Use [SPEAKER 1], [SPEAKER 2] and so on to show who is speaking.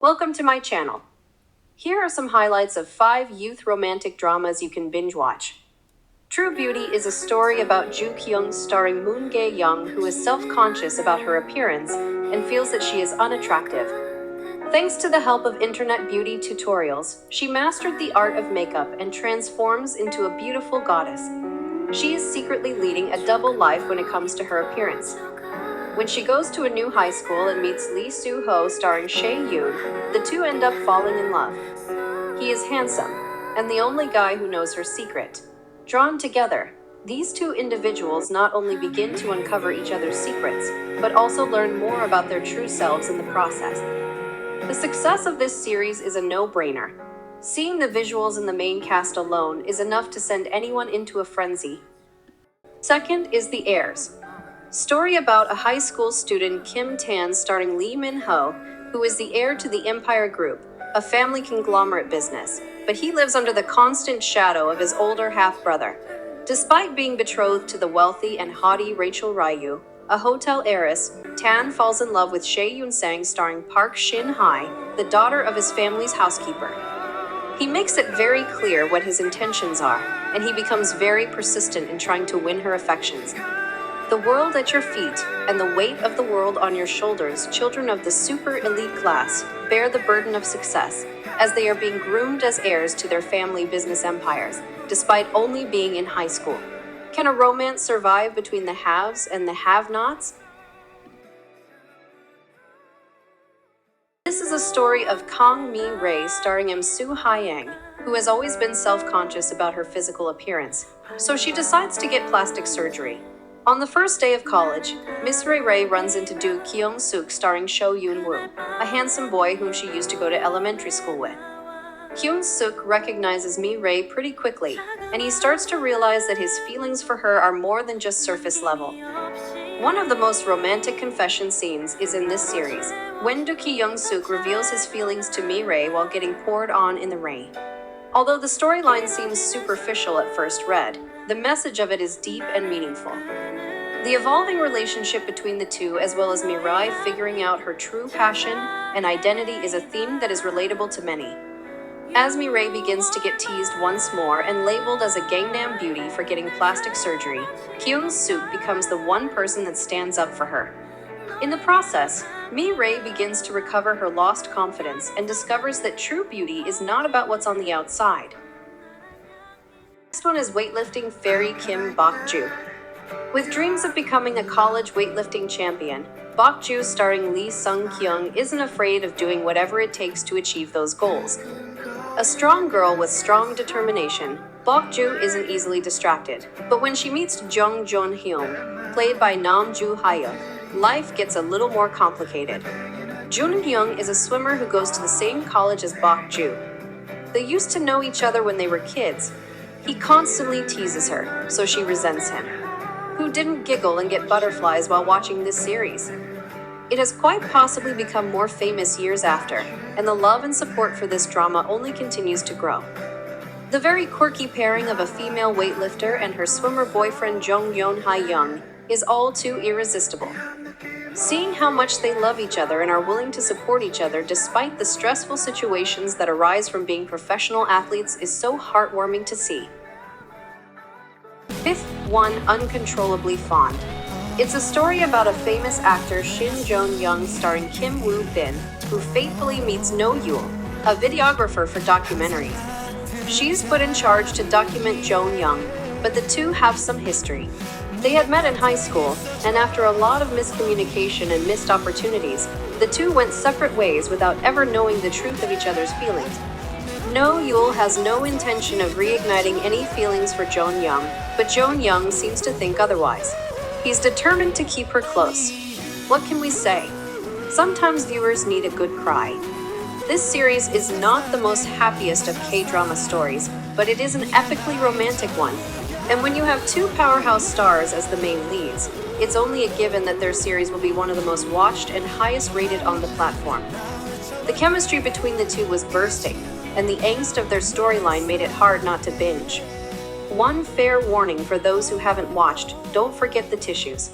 [SPEAKER 1] Welcome to my channel. Here are some highlights of 5 youth romantic dramas you can binge watch. True Beauty is a story about Joo Kyung starring Moon Gae-young, who is self-conscious about her appearance and feels that she is unattractive. Thanks to the help of internet beauty tutorials, she mastered the art of makeup and transforms into a beautiful goddess. She is secretly leading a double life when it comes to her appearance. When she goes to a new high school and meets Lee Soo-ho starring Chae Yoon, the two end up falling in love. He is handsome, and the only guy who knows her secret. Drawn together, these two individuals not only begin to uncover each other's secrets, but also learn more about their true selves in the process. The success of this series is a no-brainer. Seeing the visuals in the main cast alone is enough to send anyone into a frenzy. Second is The Heirs. Story about a high school student Kim Tan starring Lee Min-ho, who is the heir to the Empire Group, a family conglomerate business, but he lives under the constant shadow of his older half-brother. Despite being betrothed to the wealthy and haughty Rachel Ryu, a hotel heiress, Tan falls in love with Chae Yoon-sang starring Park Shin-hye, the daughter of his family's housekeeper. He makes it very clear what his intentions are, and he becomes very persistent in trying to win her affections. The world at your feet, and the weight of the world on your shoulders, children of the super elite class bear the burden of success, as they are being groomed as heirs to their family business empires, despite only being in high school. Can a romance survive between the haves and the have-nots? This is a story of Kang Mi-rae starring Soo Ha-yang, who has always been self-conscious about her physical appearance, so she decides to get plastic surgery. On the first day of college, Miss Ray runs into Do Kyung-suk starring Cho Yoon-woo, a handsome boy whom she used to go to elementary school with. Kyung-suk recognizes Mi-rae pretty quickly, and he starts to realize that his feelings for her are more than just surface level. One of the most romantic confession scenes is in this series, when Do Kyung-suk reveals his feelings to Mi-rae while getting poured on in the rain. Although the storyline seems superficial at first read, the message of it is deep and meaningful. The evolving relationship between the two, as well as Mi-rae figuring out her true passion and identity, is a theme that is relatable to many. As Mi-rae begins to get teased once more and labeled as a Gangnam Beauty for getting plastic surgery, Kyung-suk becomes the one person that stands up for her. In the process, Mi-rae begins to recover her lost confidence and discovers that true beauty is not about what's on the outside. Next one is Weightlifting fairy KimBok. With dreams of becoming a college weightlifting champion, Bok-joo starring Lee Sung-kyung isn't afraid of doing whatever it takes to achieve those goals. A strong girl with strong determination, Bok-joo isn't easily distracted, but when she meets Jung Joon-hyun, played by Nam Joo-hyuk, life gets a little more complicated. Joon-hyun is a swimmer who goes to the same college as Bok-joo. They used to know each other when they were kids. He constantly teases her, so she resents him. Who didn't giggle and get butterflies while watching this series? It has quite possibly become more famous years after, and the love and support for this drama only continues to grow. The very quirky pairing of a female weightlifter and her swimmer boyfriend Jung Yeon-ha-young is all too irresistible. Seeing how much they love each other and are willing to support each other despite the stressful situations that arise from being professional athletes is so heartwarming to see. Fifth one, Uncontrollably Fond. It's a story about a famous actor Shin Jong-young starring Kim Woo-bin, who fatefully meets No Yul, a videographer for documentaries. She's put in charge to document Jong-young, but the two have some history. They had met in high school, and after a lot of miscommunication and missed opportunities, the two went separate ways without ever knowing the truth of each other's feelings. No Yul has no intention of reigniting any feelings for Jong-young, but Jong-young seems to think otherwise. He's determined to keep her close. What can we say? Sometimes viewers need a good cry. This series is not the most happiest of K-drama stories, but it is an epically romantic one. And when you have two powerhouse stars as the main leads, it's only a given that their series will be one of the most watched and highest rated on the platform. The chemistry between the two was bursting, and the angst of their storyline made it hard not to binge. One fair warning for those who haven't watched: don't forget the tissues.